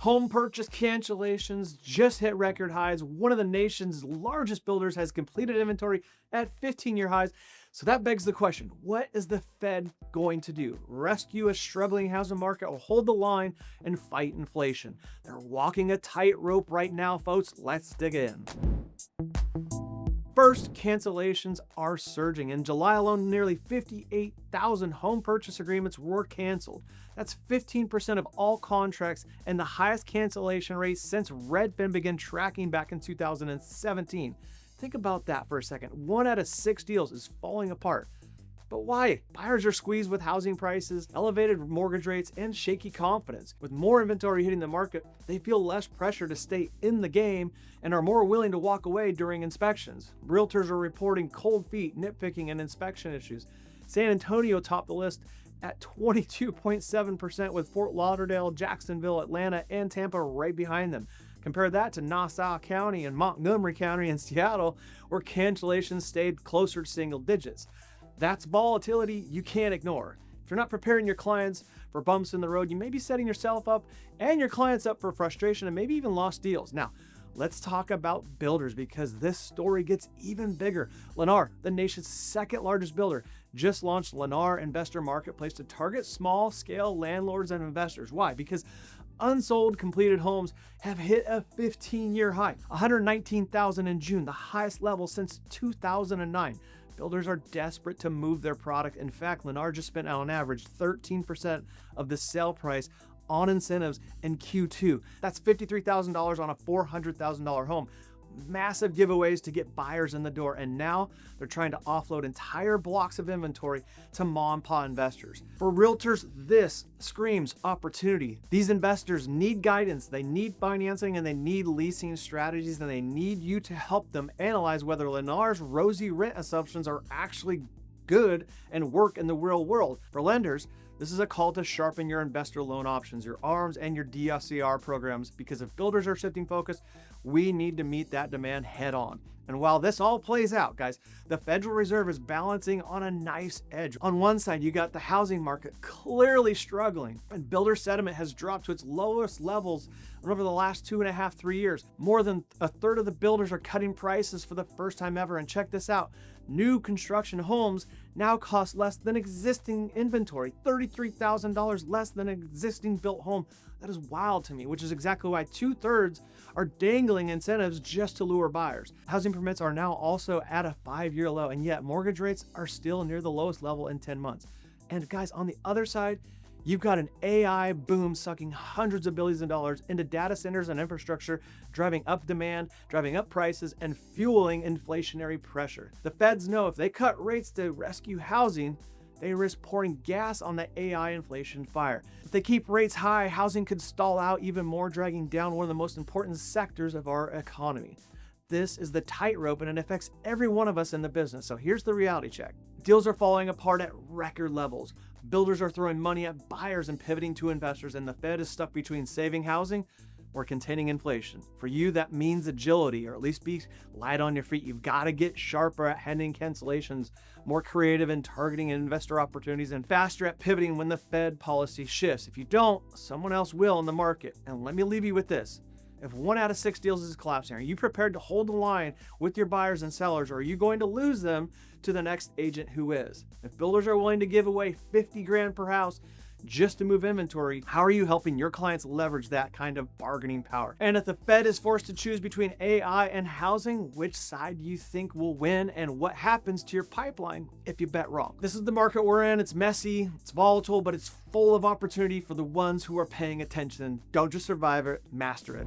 Home purchase cancellations just hit record highs. One of the nation's largest builders has completed inventory at 15-year highs. So that begs the question, what is the Fed going to do? Rescue a struggling housing market or hold the line and fight inflation? They're walking a tightrope right now, folks. Let's dig in. First, cancellations are surging. In July alone, nearly 58,000 home purchase agreements were canceled. That's 15% of all contracts and the highest cancellation rate since Redfin began tracking back in 2017. Think about that for a second. 1 out of 6 deals is falling apart. But why? Buyers are squeezed with housing prices, elevated mortgage rates, and shaky confidence. With more inventory hitting the market, they feel less pressure to stay in the game and are more willing to walk away during inspections. Realtors are reporting cold feet, nitpicking, and inspection issues. San Antonio topped the list at 22.7%, with Fort Lauderdale, Jacksonville, Atlanta, and Tampa right behind them. Compare that to Nassau County and Montgomery County and Seattle, where cancellations stayed closer to single digits. That's volatility you can't ignore. If you're not preparing your clients for bumps in the road, you may be setting yourself up and your clients up for frustration and maybe even lost deals. Now, let's talk about builders, because this story gets even bigger. Lennar, the nation's second largest builder, just launched Lennar Investor Marketplace to target small-scale landlords and investors. Why? Because unsold completed homes have hit a 15-year high, 119,000 in June, the highest level since 2009. Builders are desperate to move their product. In fact, Lennar just spent on average 13% of the sale price on incentives in Q2. That's $53,000 on a $400,000 home. Massive giveaways to get buyers in the door, and now they're trying to offload entire blocks of inventory to mom and pop investors. For realtors, this screams opportunity. These investors need guidance, they need financing, and they need leasing strategies, and they need you to help them analyze whether Lennar's rosy rent assumptions are actually good and work in the real world. For lenders, this is a call to sharpen your investor loan options, your ARMs, and your DSCR programs, because if builders are shifting focus, we need to meet that demand head on. And while this all plays out, guys, the Federal Reserve is balancing on a nice edge. On one side, you got the housing market clearly struggling, and builder sentiment has dropped to its lowest levels over the last 2.5, 3 years. More than a third of the builders are cutting prices for the first time ever. And check this out. New construction homes now cost less than existing inventory, $33,000 less than an existing built home. That is wild to me, which is exactly why 2/3 are dangling incentives just to lure buyers. Housing permits are now also at a 5-year low, and yet mortgage rates are still near the lowest level in 10 months. And guys, on the other side, you've got an AI boom sucking hundreds of billions of dollars into data centers and infrastructure, driving up demand, driving up prices, and fueling inflationary pressure. The feds know if they cut rates to rescue housing, they risk pouring gas on the AI inflation fire. If they keep rates high, housing could stall out even more, dragging down one of the most important sectors of our economy. This is the tightrope, and it affects every one of us in the business. So here's the reality check. Deals are falling apart at record levels. Builders are throwing money at buyers and pivoting to investors, and the Fed is stuck between saving housing or containing inflation. For you, that means agility, or at least be light on your feet. You've got to get sharper at handling cancellations, more creative in targeting investor opportunities, and faster at pivoting when the Fed policy shifts. If you don't, someone else will in the market. And let me leave you with this. If 1 out of 6 deals is collapsing, are you prepared to hold the line with your buyers and sellers, or are you going to lose them to the next agent who is? If builders are willing to give away 50 grand per house just to move inventory, how are you helping your clients leverage that kind of bargaining power? And if the Fed is forced to choose between AI and housing, which side do you think will win, and what happens to your pipeline if you bet wrong? This is the market we're in. It's messy, it's volatile, but it's full of opportunity for the ones who are paying attention. Don't just survive it, master it.